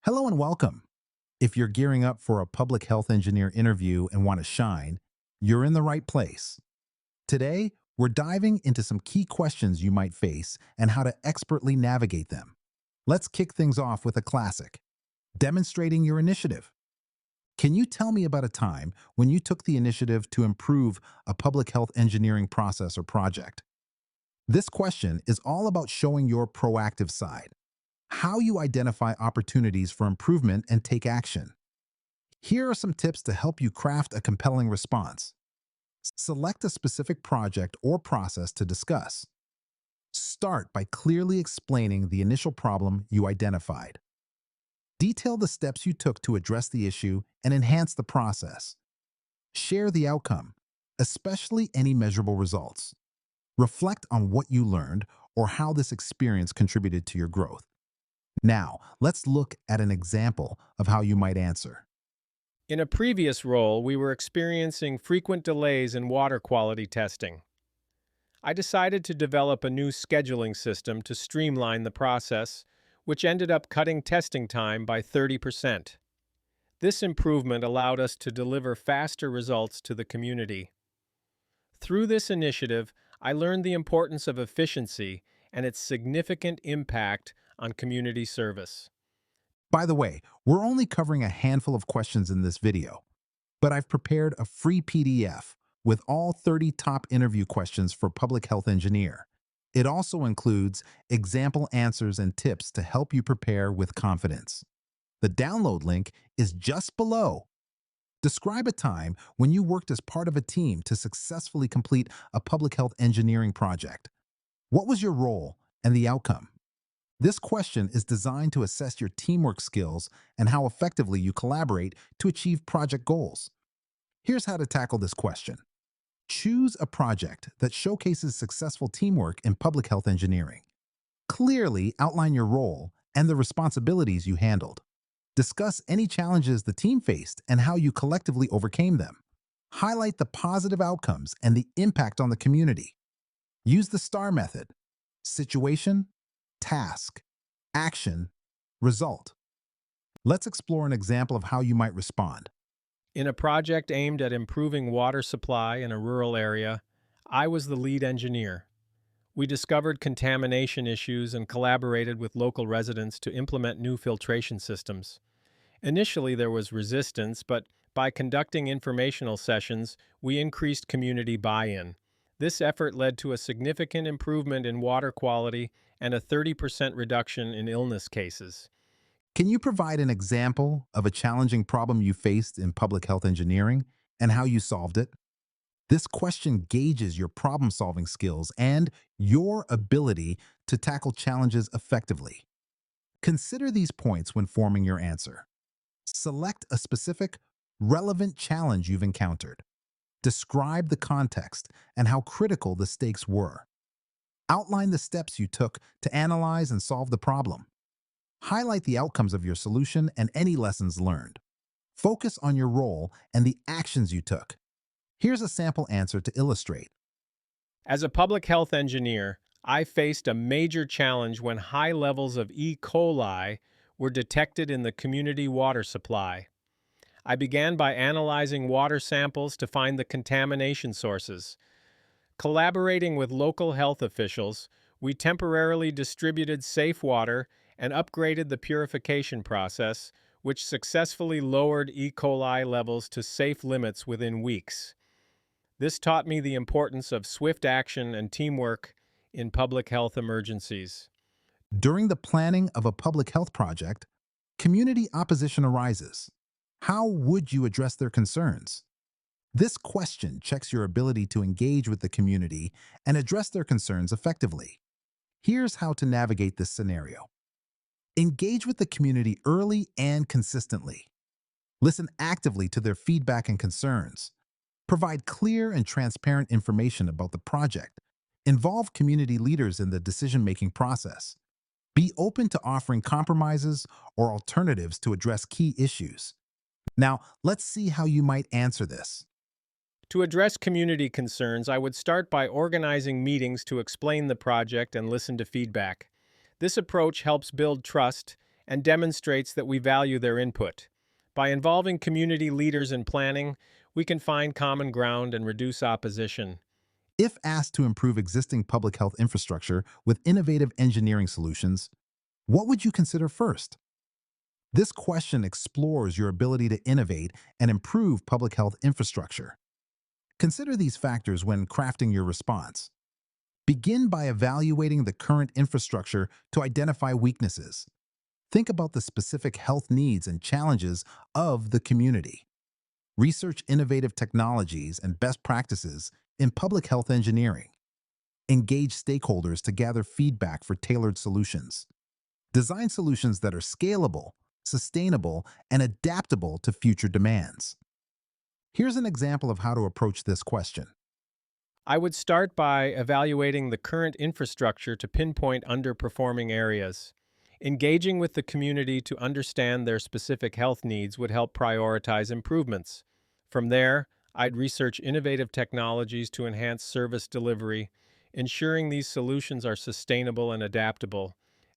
Hello and welcome. If you're gearing up for a public health engineer interview and want to shine, you're in the right place. Today, we're diving into some key questions you might face and how to expertly navigate them. Let's kick things off with a classic, demonstrating your initiative. Can you tell me about a time when you took the initiative to improve a public health engineering process or project? This question is all about showing your proactive side, how you identify opportunities for improvement and take action. Here are some tips to help you craft a compelling response. Select a specific project or process to discuss. Start by clearly explaining the initial problem you identified. Detail the steps you took to address the issue and enhance the process. Share the outcome, especially any measurable results. Reflect on what you learned or how this experience contributed to your growth. Now, let's look at an example of how you might answer. In a previous role, we were experiencing frequent delays in water quality testing. I decided to develop a new scheduling system to streamline the process, which ended up cutting testing time by 30%. This improvement allowed us to deliver faster results to the community. Through this initiative, I learned the importance of efficiency and its significant impact on community service. By the way, we're only covering a handful of questions in this video, but I've prepared a free PDF with all 30 top interview questions for public health engineer. It also includes example answers and tips to help you prepare with confidence. The download link is just below. Describe a time when you worked as part of a team to successfully complete a public health engineering project. What was your role and the outcome? This question is designed to assess your teamwork skills and how effectively you collaborate to achieve project goals. Here's how to tackle this question. Choose a project that showcases successful teamwork in public health engineering. Clearly outline your role and the responsibilities you handled. Discuss any challenges the team faced and how you collectively overcame them. Highlight the positive outcomes and the impact on the community. Use the STAR method: situation, task, action, result. Let's explore an example of how you might respond. In a project aimed at improving water supply in a rural area, I was the lead engineer. We discovered contamination issues and collaborated with local residents to implement new filtration systems. Initially, there was resistance, but by conducting informational sessions, we increased community buy-in. This effort led to a significant improvement in water quality and a 30% reduction in illness cases. Can you provide an example of a challenging problem you faced in public health engineering and how you solved it? This question gauges your problem solving skills and your ability to tackle challenges effectively. Consider these points when forming your answer. Select a specific, relevant challenge you've encountered. Describe the context and how critical the stakes were. Outline the steps you took to analyze and solve the problem. Highlight the outcomes of your solution and any lessons learned. Focus on your role and the actions you took. Here's a sample answer to illustrate. As a public health engineer, I faced a major challenge when high levels of E. coli were detected in the community water supply. I began by analyzing water samples to find the contamination sources. Collaborating with local health officials, we temporarily distributed safe water and upgraded the purification process, which successfully lowered E. coli levels to safe limits within weeks. This taught me the importance of swift action and teamwork in public health emergencies. During the planning of a public health project, community opposition arises. How would you address their concerns? This question checks your ability to engage with the community and address their concerns effectively. Here's how to navigate this scenario. Engage with the community early and consistently. Listen actively to their feedback and concerns. Provide clear and transparent information about the project. Involve community leaders in the decision-making process. Be open to offering compromises or alternatives to address key issues. Now, let's see how you might answer this. To address community concerns, I would start by organizing meetings to explain the project and listen to feedback. This approach helps build trust and demonstrates that we value their input. By involving community leaders in planning, we can find common ground and reduce opposition. If asked to improve existing public health infrastructure with innovative engineering solutions, what would you consider first? This question explores your ability to innovate and improve public health infrastructure. Consider these factors when crafting your response. Begin by evaluating the current infrastructure to identify weaknesses. Think about the specific health needs and challenges of the community. Research innovative technologies and best practices in public health engineering. Engage stakeholders to gather feedback for tailored solutions. Design solutions that are scalable, sustainable, and adaptable to future demands. Here's an example of how to approach this question. I would start by evaluating the current infrastructure to pinpoint underperforming areas. Engaging with the community to understand their specific health needs would help prioritize improvements. From there, I'd research innovative technologies to enhance service delivery, ensuring these solutions are sustainable and adaptable.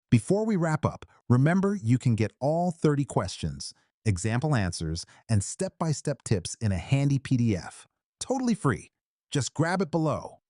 Before we wrap up, remember you can get all 30 questions, example answers, and step-by-step tips in a handy PDF. Totally free. Just grab it below.